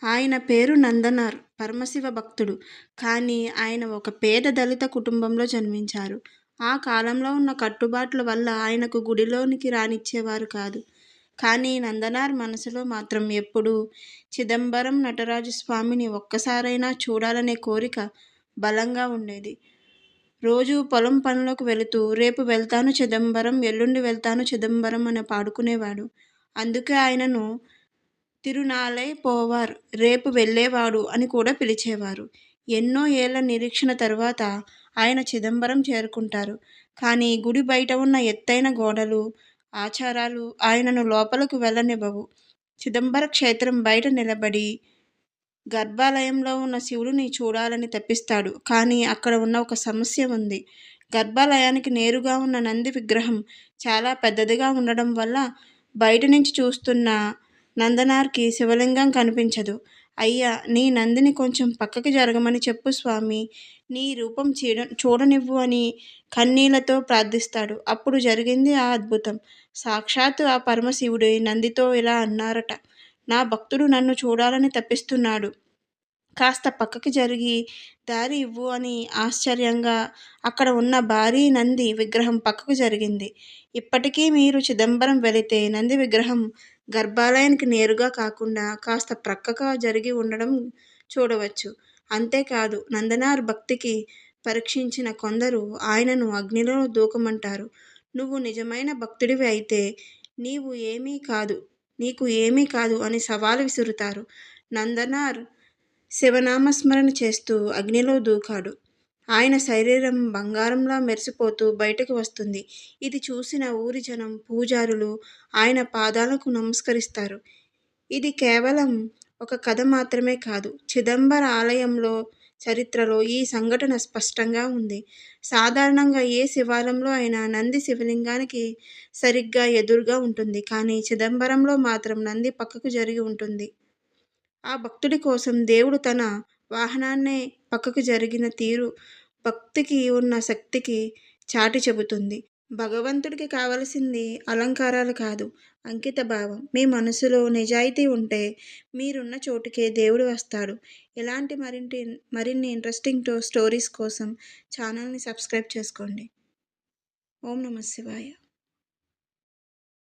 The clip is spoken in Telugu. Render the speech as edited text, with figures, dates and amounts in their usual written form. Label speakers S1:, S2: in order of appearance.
S1: ఆయన పేరు నందనార్. పరమశివ భక్తుడు. కానీ ఆయన ఒక పేద దళిత కుటుంబంలో జన్మించారు. ఆ కాలంలో ఉన్న కట్టుబాట్ల వల్ల ఆయనకు గుడిలోనికి రానిచ్చేవారు కాదు. కానీ నందనార్ మనసులో మాత్రం ఎప్పుడూ చిదంబరం నటరాజు స్వామిని ఒక్కసారైనా చూడాలనే కోరిక బలంగా ఉండేది. రోజూ పొలం పనులకు వెళుతూ రేపు వెళ్తాను చిదంబరం, ఎల్లుండి వెళ్తాను చిదంబరం అని పాడుకునేవాడు. అందుకే ఆయనను తిరునాళ్ళై పోవార్, రేపు వెళ్ళేవాడు అని కూడా పిలిచేవారు. ఎన్నో ఏళ్ల నిరీక్షణ తరువాత ఆయన చిదంబరం చేరుకుంటారు. కానీ గుడి బయట ఉన్న ఎత్తైన గోడలు, ఆచారాలు ఆయనను లోపలకు వెళ్ళనివ్వవు. చిదంబర క్షేత్రం బయట నిలబడి గర్భాలయంలో ఉన్న శివుడిని చూడాలని తప్పిస్తాడు. కానీ అక్కడ ఉన్న ఒక సమస్య ఉంది. గర్భాలయానికి నేరుగా ఉన్న నంది విగ్రహం చాలా పెద్దదిగా ఉండడం వల్ల బయట నుంచి చూస్తున్న నందనార్కి శివలింగం కనిపించదు. అయ్యా, నీ నందిని కొంచెం పక్కకి జరగమని చెప్పు స్వామి, నీ రూపం చూడనివ్వు అని కన్నీళ్లతో ప్రార్థిస్తాడు. అప్పుడు జరిగింది ఆ అద్భుతం. సాక్షాత్తు ఆ పరమశివుడే నందితో ఇలా అన్నారట: నా భక్తుడు నన్ను చూడాలని తప్పిస్తున్నాడు. కాస్త పక్కకి జరిగి దారి ఇవ్వు అని. ఆశ్చర్యంగా అక్కడ ఉన్న భారీ నంది విగ్రహం పక్కకు జరిగింది. ఇప్పటికీ మీరు చిదంబరం వెళితే నంది విగ్రహం గర్భాలయానికి నేరుగా కాకుండా కాస్త ప్రక్కగా జరిగి ఉండడం చూడవచ్చు. అంతేకాదు, నందనార్ భక్తికి పరీక్షించిన కొందరు ఆయనను అగ్నిలో దూకమంటారు. నువ్వు నిజమైన భక్తుడివి అయితే నీకు ఏమీ కాదు అని సవాలు విసురుతారు. నందనార్ శివనామస్మరణ చేస్తూ అగ్నిలో దూకాడు. ఆయన శరీరం బంగారంలా మెరిసిపోతూ బయటకు వస్తుంది. ఇది చూసిన ఊరి జనం, పూజారులు ఆయన పాదాలకు నమస్కరిస్తారు. ఇది కేవలం ఒక కథ మాత్రమే కాదు. చిదంబర ఆలయంలో చరిత్రలో ఈ సంఘటన స్పష్టంగా ఉంది. సాధారణంగా ఏ శివాలయంలో అయినా నంది శివలింగానికి సరిగ్గా ఎదురుగా ఉంటుంది. కానీ చిదంబరంలో మాత్రం నంది పక్కకు జరిగి ఉంటుంది. ఆ భక్తుడి కోసం దేవుడు తన వాహనాన్నే పక్కకు జరిగిన తీరు భక్తికి ఉన్న శక్తికి చాటి చెబుతుంది. భగవంతుడికి కావలసింది అలంకారాలు కాదు, అంకిత భావం. మీ మనసులో నిజాయితీ ఉంటే మీరున్న చోటుకే దేవుడు వస్తాడు. ఇలాంటి మరిన్ని ఇంట్రెస్టింగ్ స్టోరీస్ కోసం ఛానల్ని సబ్స్క్రైబ్ చేసుకోండి. ఓం నమః శివాయ.